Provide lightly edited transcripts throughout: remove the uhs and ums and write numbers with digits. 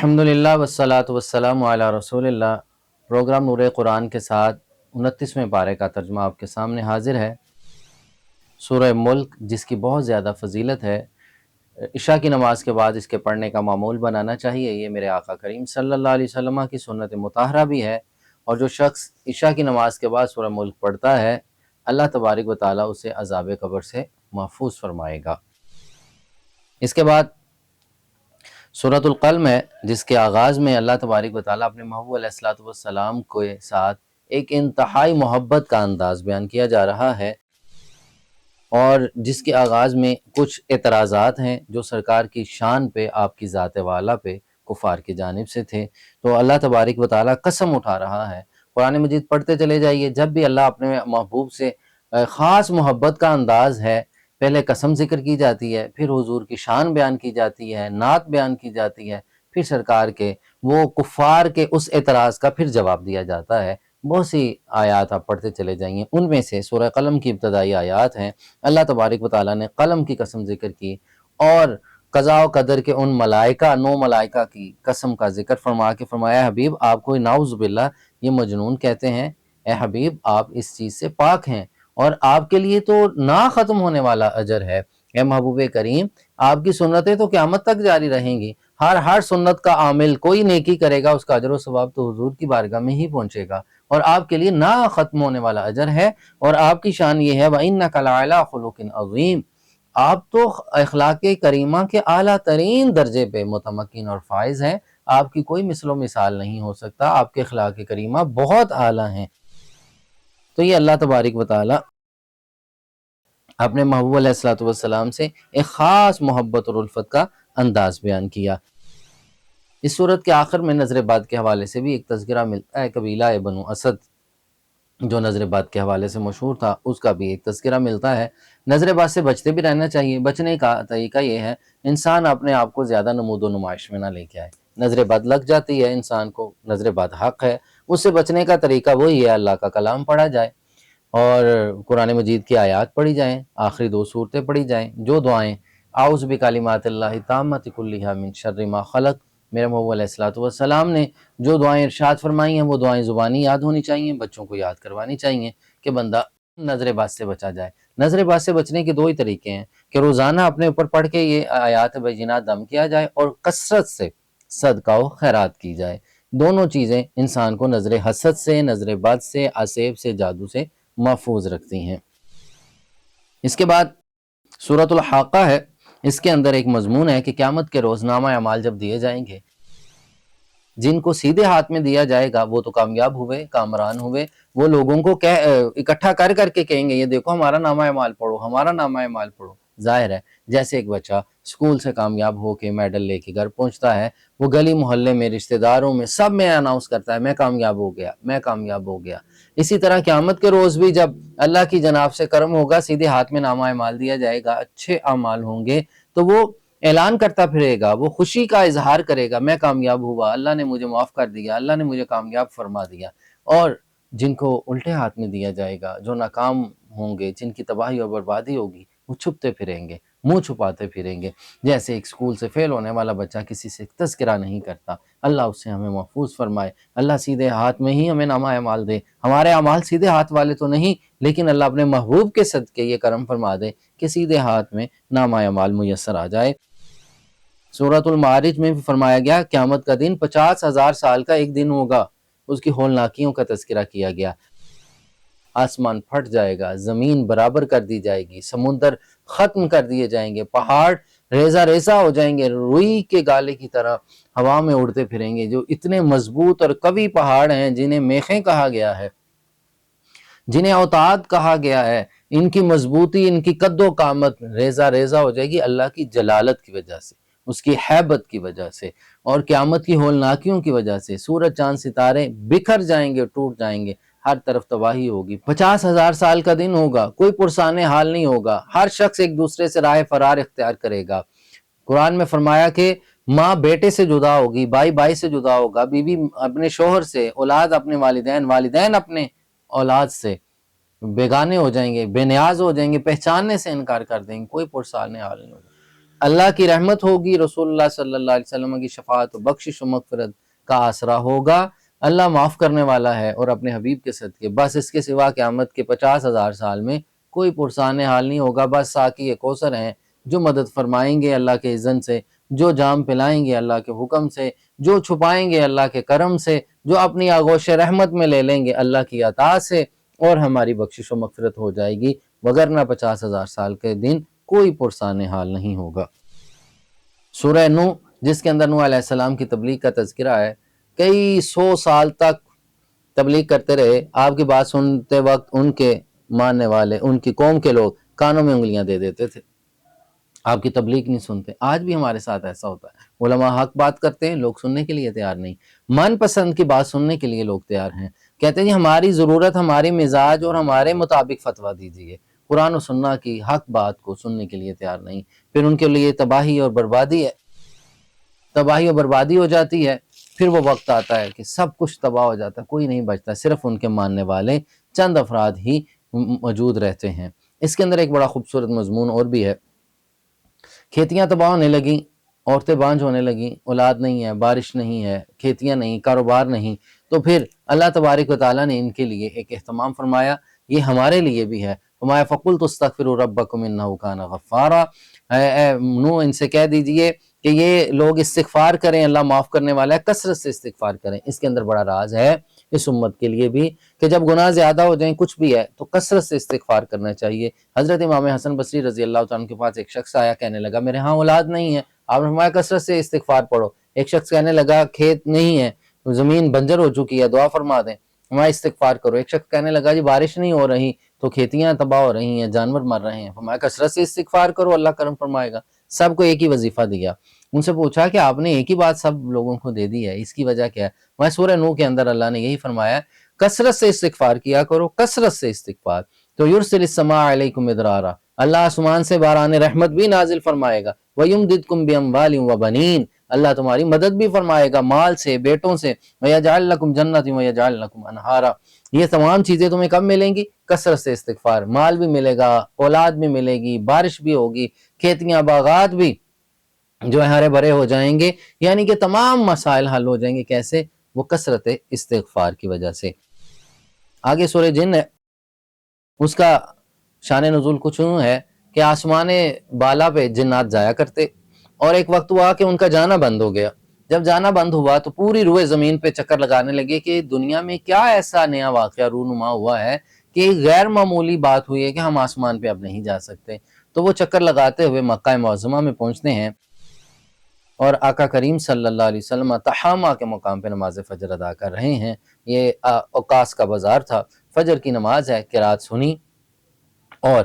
الحمدللہ والصلاۃ والسلام علی رسول اللہ۔ پروگرام نور قرآن کے ساتھ 29ویں پارے کا ترجمہ آپ کے سامنے حاضر ہے۔ سورہ ملک جس کی بہت زیادہ فضیلت ہے، عشاء کی نماز کے بعد اس کے پڑھنے کا معمول بنانا چاہیے۔ یہ میرے آقا کریم صلی اللہ علیہ وسلم کی سنت مطہرہ بھی ہے، اور جو شخص عشاء کی نماز کے بعد سورہ ملک پڑھتا ہے، اللہ تبارک و تعالیٰ اسے عذاب قبر سے محفوظ فرمائے گا۔ اس کے بعد سورۃ القلم ہے، جس کے آغاز میں اللہ تبارک و تعالیٰ اپنے محبوب علیہ الصلوۃ والسلام کے ساتھ ایک انتہائی محبت کا انداز بیان کیا جا رہا ہے، اور جس کے آغاز میں کچھ اعتراضات ہیں جو سرکار کی شان پہ، آپ کی ذات والا پہ کفار کی جانب سے تھے۔ تو اللہ تبارک و تعالیٰ قسم اٹھا رہا ہے، قرآن مجید پڑھتے چلے جائیے، جب بھی اللہ اپنے محبوب سے خاص محبت کا انداز ہے، پہلے قسم ذکر کی جاتی ہے، پھر حضور کی شان بیان کی جاتی ہے، نعت بیان کی جاتی ہے، پھر سرکار کے وہ کفار کے اس اعتراض کا پھر جواب دیا جاتا ہے۔ بہت سی آیات آپ پڑھتے چلے جائیں، ان میں سے سورہ قلم کی ابتدائی آیات ہیں۔ اللہ تبارک و تعالیٰ نے قلم کی قسم ذکر کی، اور قضاء و قدر کے ان ملائکہ 9 ملائکہ کی قسم کا ذکر فرما کے فرمایا، حبیب آپ کو نعوذ باللہ یہ مجنون کہتے ہیں، اے حبیب آپ اس چیز سے پاک ہیں، اور آپ کے لیے تو نہ ختم ہونے والا اجر ہے۔ اے محبوب کریم، آپ کی سنتیں تو قیامت تک جاری رہیں گی، ہر سنت کا عامل کوئی نیکی کرے گا، اس کا اجر و ثواب تو حضور کی بارگاہ میں ہی پہنچے گا، اور آپ کے لیے نہ ختم ہونے والا اجر ہے۔ اور آپ کی شان یہ ہے وَإِنَّكَ لَعَلَىٰ خُلُقٍ عَظِيمٍ، آپ تو اخلاق کریمہ کے اعلیٰ ترین درجے پہ متمکن اور فائز ہیں، آپ کی کوئی مثل و مثال نہیں ہو سکتا، آپ کے اخلاق کریمہ بہت اعلیٰ ہیں۔ تو یہ اللہ تبارک و تعالیٰ اپنے محبوب علیہ الصلوۃ والسلام سے ایک خاص محبت اور الفت کا انداز بیان کیا۔ اس صورت کے آخر میں نظر باد کے حوالے سے بھی ایک تذکرہ ملتا ہے، قبیلہ بنو اسد جو نظر باد کے حوالے سے مشہور تھا، اس کا بھی ایک تذکرہ ملتا ہے۔ نظر باد سے بچتے بھی رہنا چاہیے۔ بچنے کا طریقہ یہ ہے، انسان اپنے آپ کو زیادہ نمود و نمائش میں نہ لے کے آئے۔ نظر باد لگ جاتی ہے انسان کو، نظر باد حق ہے، اس سے بچنے کا طریقہ وہی ہے، اللہ کا کلام پڑھا جائے، اور قرآن مجید کی آیات پڑھی جائیں، آخری 2 سورتیں پڑھی جائیں، جو دعائیں اعوذ بکلمات اللہ التامۃ کلھا من شر ما خلق، میرے محبوب علیہ الصلوۃ والسلام نے جو دعائیں ارشاد فرمائی ہیں، وہ دعائیں زبانی یاد ہونی چاہیے، بچوں کو یاد کروانی چاہیے کہ بندہ نظر باد سے بچا جائے۔ نظر باد سے بچنے کے 2 ہی طریقے ہیں کہ روزانہ اپنے اوپر پڑھ کے یہ آیات بینات دم کیا جائے، اور کثرت سے صدقہ و خیرات کی جائے۔ دونوں چیزیں انسان کو نظر حسد سے، نظر باد سے، عصیب سے، جادو سے محفوظ رکھتی ہیں۔ اس کے بعد سورۃ الحاقہ ہے، اس کے اندر ایک مضمون ہے کہ قیامت کے روز نامہ اعمال جب دیے جائیں گے، جن کو سیدھے ہاتھ میں دیا جائے گا وہ تو کامیاب ہوئے، کامران ہوئے، وہ لوگوں کو اکٹھا کر کے کہیں گے، یہ دیکھو ہمارا نامہ اعمال پڑھو، ہمارا نامہ اعمال پڑھو۔ ظاہر ہے جیسے ایک بچہ اسکول سے کامیاب ہو کے میڈل لے کے گھر پہنچتا ہے، وہ گلی محلے میں، رشتہ داروں میں، سب میں اناؤنس کرتا ہے میں کامیاب ہو گیا، میں کامیاب ہو گیا۔ اسی طرح قیامت کے روز بھی جب اللہ کی جناب سے کرم ہوگا، سیدھے ہاتھ میں نامہ اعمال دیا جائے گا، اچھے اعمال ہوں گے، تو وہ اعلان کرتا پھرے گا، وہ خوشی کا اظہار کرے گا، میں کامیاب ہوا، اللہ نے مجھے معاف کر دیا، اللہ نے مجھے کامیاب فرما دیا۔ اور جن کو الٹے ہاتھ میں دیا جائے گا، جو ناکام ہوں گے، جن کی تباہی اور بربادی ہوگی، وہ چھپتے پھریں گے، منہ چھپاتے پھریں گے، جیسے ایک اسکول سے فیل ہونے والا بچہ کسی سے تذکرہ نہیں کرتا۔ اللہ اس سے ہمیں محفوظ فرمائے، اللہ سیدھے ہاتھ میں ہی ہمیں نامہ اعمال دے۔ ہمارے اعمال سیدھے ہاتھ والے تو نہیں، لیکن اللہ اپنے محبوب کے صدقے یہ کرم فرما دے کہ سیدھے ہاتھ میں نامہ اعمال میسر آ جائے۔ سورۃ المعارج میں بھی فرمایا گیا قیامت کا دن 50,000 سال کا ایک دن ہوگا، اس کی ہولناکیوں کا تذکرہ کیا گیا۔ آسمان پھٹ جائے گا، زمین برابر کر دی جائے گی، سمندر ختم کر دیے جائیں گے، پہاڑ ریزہ ریزہ ہو جائیں گے، روئی کے گالے کی طرح ہوا میں اڑتے پھریں گے، جو اتنے مضبوط اور قوی پہاڑ ہیں، جنہیں میخیں کہا گیا ہے، جنہیں اوتاد کہا گیا ہے، ان کی مضبوطی، ان کی قد و قامت ریزہ ریزہ ہو جائے گی اللہ کی جلالت کی وجہ سے، اس کی ہیبت کی وجہ سے، اور قیامت کی ہولناکیوں کی وجہ سے۔ سورج چاند ستارے بکھر جائیں گے، ٹوٹ جائیں گے، ہر طرف تباہی ہوگی۔ 50,000 سال کا دن ہوگا، کوئی پرسان حال نہیں ہوگا، ہر شخص ایک دوسرے سے راہ فرار اختیار کرے گا۔ قرآن میں فرمایا کہ ماں بیٹے سے جدا ہوگی، بھائی بھائی سے جدا ہوگا، بیوی اپنے شوہر سے، اولاد اپنے والدین، والدین اپنے اولاد سے بیگانے ہو جائیں گے، بے نیاز ہو جائیں گے، پہچاننے سے انکار کر دیں گے، کوئی پرسان حال نہیں ہوگا۔ اللہ کی رحمت ہوگی، رسول اللہ صلی اللہ علیہ وسلم کی شفاعت و بخشش و مغفرت کا آسرا ہوگا، اللہ معاف کرنے والا ہے اور اپنے حبیب کے صدقے بس اس کے سوا قیامت کے 50,000 سال میں کوئی پرسان حال نہیں ہوگا۔ بس ساقی کوثر ہیں جو مدد فرمائیں گے اللہ کے اذن سے، جو جام پلائیں گے اللہ کے حکم سے، جو چھپائیں گے اللہ کے کرم سے، جو اپنی آغوش رحمت میں لے لیں گے اللہ کی عطا سے، اور ہماری بخشش و مغفرت ہو جائے گی، وگرنہ 50,000 سال کے دن کوئی پرسان حال نہیں ہوگا۔ سورہ نوح، جس کے اندر نوح علیہ السلام کی تبلیغ کا تذکرہ ہے، کئی 100 سال تک تبلیغ کرتے رہے، آپ کی بات سنتے وقت ان کے ماننے والے، ان کی قوم کے لوگ کانوں میں انگلیاں دے دیتے تھے، آپ کی تبلیغ نہیں سنتے۔ آج بھی ہمارے ساتھ ایسا ہوتا ہے، علماء حق بات کرتے ہیں، لوگ سننے کے لیے تیار نہیں، من پسند کی بات سننے کے لیے لوگ تیار ہیں، کہتے ہیں جی ہماری ضرورت، ہماری مزاج اور ہمارے مطابق فتویٰ دیجیے، قرآن و سنہ کی حق بات کو سننے کے لیے تیار نہیں، پھر ان کے لیے تباہی اور بربادی ہے، تباہی و بربادی ہو جاتی ہے۔ پھر وہ وقت آتا ہے کہ سب کچھ تباہ ہو جاتا ہے، کوئی نہیں بچتا، صرف ان کے ماننے والے چند افراد ہی موجود رہتے ہیں۔ اس کے اندر ایک بڑا خوبصورت مضمون اور بھی ہے، کھیتیاں تباہ ہونے لگیں، عورتیں بانجھ ہونے لگیں، اولاد نہیں ہے، بارش نہیں ہے، کھیتیاں نہیں، کاروبار نہیں، تو پھر اللہ تبارک و تعالیٰ نے ان کے لیے ایک اہتمام فرمایا، یہ ہمارے لیے بھی ہے، فرمایا فَقُلْتُ اسْتَغْفِرُوا رَبَّكُمْ إِنَّهُ كَانَ غَفَّارًا، اے نوح ان سے کہہ دیجئے کہ یہ لوگ استغفار کریں، اللہ معاف کرنے والا ہے، کثرت سے استغفار کریں۔ اس کے اندر بڑا راز ہے اس امت کے لیے بھی کہ جب گناہ زیادہ ہو جائیں، کچھ بھی ہے، تو کثرت سے استغفار کرنا چاہیے۔ حضرت امام حسن بصری رضی اللہ عنہ کے پاس ایک شخص آیا، کہنے لگا میرے ہاں اولاد نہیں ہے، آپ نے فرمایا کثرت سے استغفار پڑھو۔ ایک شخص کہنے لگا کھیت نہیں ہے، زمین بنجر ہو چکی ہے، دعا فرما دیں، فرمایا استغفار کرو۔ ایک شخص کہنے لگا جی بارش نہیں ہو رہی، تو کھیتیاں تباہ ہو رہی ہیں، جانور مر رہے ہیں، فرمایا کثرت سے استغفار کرو، اللہ کرم فرمائے گا۔ سب کو ایک ہی وظیفہ دیا۔ ان سے پوچھا کہ آپ نے ایک ہی بات سب لوگوں کو دے دی ہے، اس کی وجہ کیا ہے؟ میں سورہ نوح کے اندر اللہ نے یہی فرمایا کثرت سے استغفار کیا کرو، کثرت سے استغفار، تو یرسل السماء علیکم مدرارا، اللہ آسمان سے باران رحمت بھی نازل فرمائے گا، وَيُمْدِدْكُمْ بِأَمْوَالٍ وَبَنِينَ، اللہ تمہاری مدد بھی فرمائے گا مال سے، بیٹوں سے، وَيَجْعَلْ لَكُمْ جَنَّاتٍ وَيَجْعَلْ لَكُمْ أَنْهَارًا۔ یہ تمام چیزیں تمہیں کب ملیں گی؟ کثرت سے استغفار، مال بھی ملے گا، اولاد بھی ملے گی، بارش بھی ہوگی، کھیتیاں باغات بھی جو ہرے بھرے ہو جائیں گے، یعنی کہ تمام مسائل حل ہو جائیں گے۔ کیسے؟ وہ کثرت استغفار کی وجہ سے۔ آگے سورہ جن ہے، اس کا شان نزول کچھ یوں ہے کہ آسمان بالا پہ جنات جایا کرتے، اور ایک وقت ہوا کہ ان کا جانا بند ہو گیا۔ جب جانا بند ہوا تو پوری روئے زمین پہ چکر لگانے لگے کہ دنیا میں کیا ایسا نیا واقعہ رونما ہوا ہے کہ غیر معمولی بات ہوئی ہے کہ ہم آسمان پہ اب نہیں جا سکتے۔ تو وہ چکر لگاتے ہوئے مکہ معظمہ میں پہنچتے ہیں، اور آقا کریم صلی اللہ علیہ وسلم تحامہ کے مقام پہ نماز فجر ادا کر رہے ہیں۔ یہ اوقاس کا بازار تھا، فجر کی نماز ہے، قرات سنی اور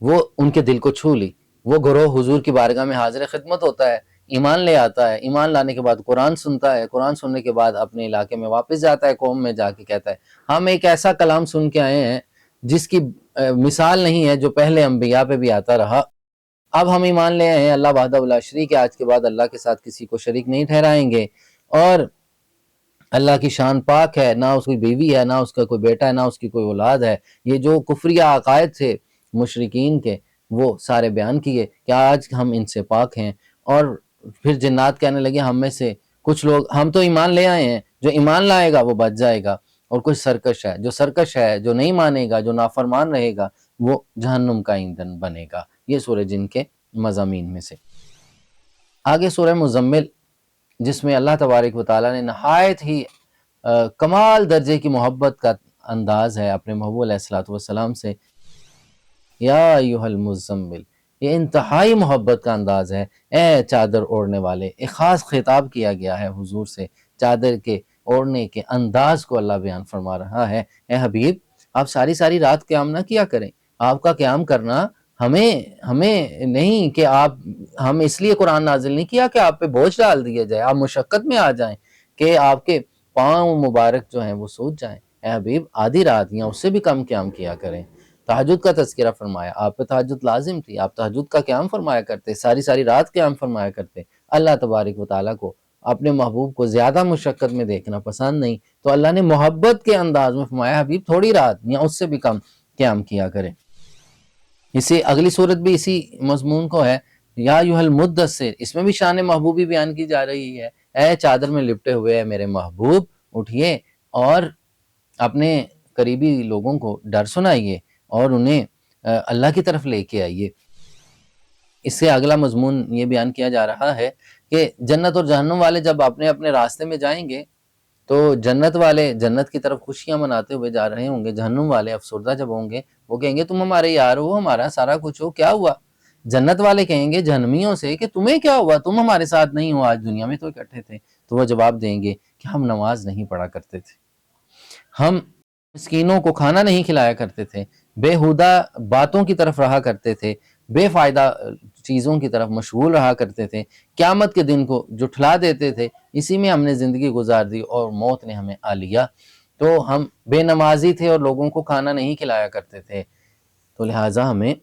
وہ ان کے دل کو چھو لی۔ وہ گروہ حضور کی بارگاہ میں حاضر خدمت ہوتا ہے، ایمان لے آتا ہے، ایمان لانے کے بعد قرآن سنتا ہے، قرآن سننے کے بعد اپنے علاقے میں واپس جاتا ہے، قوم میں جا کے کہتا ہے ہم ایک ایسا کلام سن کے آئے ہیں جس کی مثال نہیں ہے، جو پہلے انبیاء پہ بھی آتا رہا۔ اب ہم ایمان لے آئے ہیں اللہ وحدہ لا شریک ہے، آج کے بعد اللہ کے ساتھ کسی کو شریک نہیں ٹھہرائیں گے، اور اللہ کی شان پاک ہے، نہ اس کی بیوی ہے، نہ اس کا کوئی بیٹا ہے، نہ اس کی کوئی اولاد ہے۔ یہ جو کفریہ عقائد تھے مشرکین کے، وہ سارے بیان کیے کہ آج ہم ان سے پاک ہیں۔ اور پھر جنات کہنے لگے ہم میں سے کچھ لوگ، ہم تو ایمان لے آئے ہیں، جو ایمان لائے گا وہ بچ جائے گا، اور کچھ سرکش ہے، جو سرکش ہے، جو نہیں مانے گا، جو نافرمان رہے گا، وہ جہنم کا ایندھن بنے گا۔ یہ سورہ جن کے مضامین میں سے۔ آگے سورہ مزمل، جس میں اللہ تبارک و تعالیٰ نے نہایت ہی کمال درجے کی محبت کا انداز ہے اپنے محبوب علیہ السلام سے، یا ایھا المزمل، یہ انتہائی محبت کا انداز ہے، اے چادر اوڑھنے والے۔ ایک خاص خطاب کیا گیا ہے حضور سے، چادر کے اوڑھنے کے انداز کو اللہ بیان فرما رہا ہے۔ اے حبیب، آپ ساری ساری رات قیام نہ کیا کریں، آپ کا قیام کرنا ہمیں نہیں کہ ہم اس لیے قرآن نازل نہیں کیا کہ آپ پہ بوجھ ڈال دیا جائے، آپ مشقت میں آ جائیں کہ آپ کے پاؤں مبارک جو ہیں وہ سوج جائیں۔ اے حبیب، آدھی رات یا اس سے بھی کم قیام کیا کریں۔ تہجد کا تذکرہ فرمایا، آپ پہ تہجد لازم تھی، آپ تہجد کا قیام فرمایا کرتے، ساری ساری رات قیام فرمایا کرتے۔ اللہ تبارک و تعالیٰ کو اپنے محبوب کو زیادہ مشقت میں دیکھنا پسند نہیں، تو اللہ نے محبت کے انداز میں فرمایا حبیب تھوڑی رات یا اس سے بھی کم قیام کیا کرے۔ اسی اگلی صورت بھی اسی مضمون کو ہے، یا ایھا المدثر، اس میں بھی شان محبوبی بیان کی جا رہی ہے، اے چادر میں لپٹے ہوئے ہے میرے محبوب، اٹھئے اور اپنے قریبی لوگوں کو ڈر سنائیے اور انہیں اللہ کی طرف لے کے آئیے۔ اس سے اگلا مضمون یہ بیان کیا جا رہا ہے کہ جنت اور جہنم والے جب اپنے اپنے راستے میں جائیں گے تو جنت والے جنت کی طرف خوشیاں مناتے ہوئے جا رہے ہوں گے، جہنم والے افسردہ جب ہوں گے وہ کہیں گے تم ہمارے یار ہو، ہمارا سارا کچھ ہو، کیا ہوا؟ جنت والے کہیں گے جہنمیوں سے کہ تمہیں کیا ہوا، تم ہمارے ساتھ نہیں ہو، آج دنیا میں تو اکٹھے تھے۔ تو وہ جواب دیں گے کہ ہم نماز نہیں پڑھا کرتے تھے، ہم مسکینوں کو کھانا نہیں کھلایا کرتے تھے، بےہودہ باتوں کی طرف رہا کرتے تھے، بے فائدہ چیزوں کی طرف مشغول رہا کرتے تھے، قیامت کے دن کو جھٹلا دیتے تھے، اسی میں ہم نے زندگی گزار دی اور موت نے ہمیں آ لیا۔ تو ہم بے نمازی تھے اور لوگوں کو کھانا نہیں کھلایا کرتے تھے، تو لہٰذا ہمیں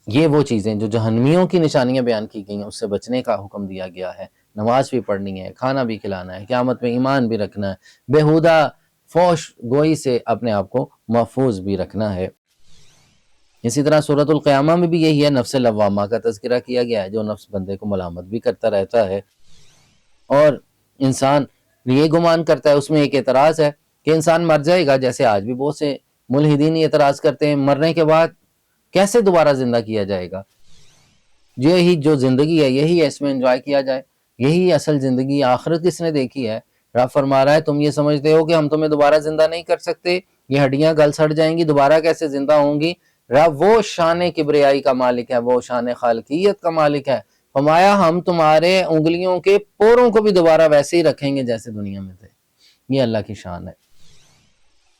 یہ وہ چیزیں جو جہنمیوں کی نشانیاں بیان کی گئی ہیں اس سے بچنے کا حکم دیا گیا ہے۔ نماز بھی پڑھنی ہے، کھانا بھی کھلانا ہے، قیامت میں ایمان بھی رکھنا ہے، بےہودہ فوش گوئی سے اپنے آپ کو محفوظ بھی رکھنا ہے۔ اسی طرح سورۃ القیامہ میں بھی یہی ہے، نفس لوامہ کا تذکرہ کیا گیا ہے، جو نفس بندے کو ملامت بھی کرتا رہتا ہے اور انسان یہ گمان کرتا ہے، اس میں ایک اعتراض ہے کہ انسان مر جائے گا، جیسے آج بھی بہت سے ملحدین اعتراض کرتے ہیں مرنے کے بعد کیسے دوبارہ زندہ کیا جائے گا، یہی جو زندگی ہے یہی ہے، اس میں انجوائے کیا جائے، یہی اصل زندگی، آخرت کس نے دیکھی ہے؟ رب فرما رہا ہے تم یہ سمجھتے ہو کہ ہم تمہیں دوبارہ زندہ نہیں کر سکتے، یہ ہڈیاں گل سڑ جائیں گی، دوبارہ کیسے زندہ ہوں گی؟ رب وہ شان کبریائی کا مالک ہے، وہ شان خالقیت کا مالک ہے، فرمایا ہم تمہارے انگلیوں کے پوروں کو بھی دوبارہ ویسے ہی رکھیں گے جیسے دنیا میں تھے۔ یہ اللہ کی شان ہے۔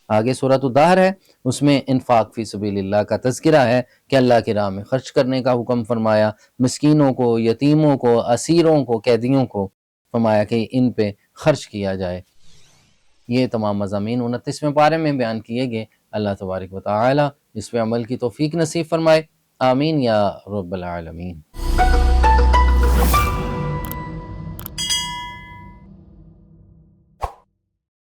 آگے سورۃ الدہر ہے، اس میں انفاق فی سبیل اللہ کا تذکرہ ہے کہ اللہ کی راہ میں خرچ کرنے کا حکم فرمایا، مسکینوں کو، یتیموں کو، اسیروں کو، قیدیوں کو فرمایا کہ ان پہ خرچ کیا جائے۔ یہ تمام مضامین 29ویں پارے میں بیان کیے گئے۔ اللہ تبارک و تعالی اس پہ عمل کی توفیق نصیب فرمائے، آمین یا رب العالمین۔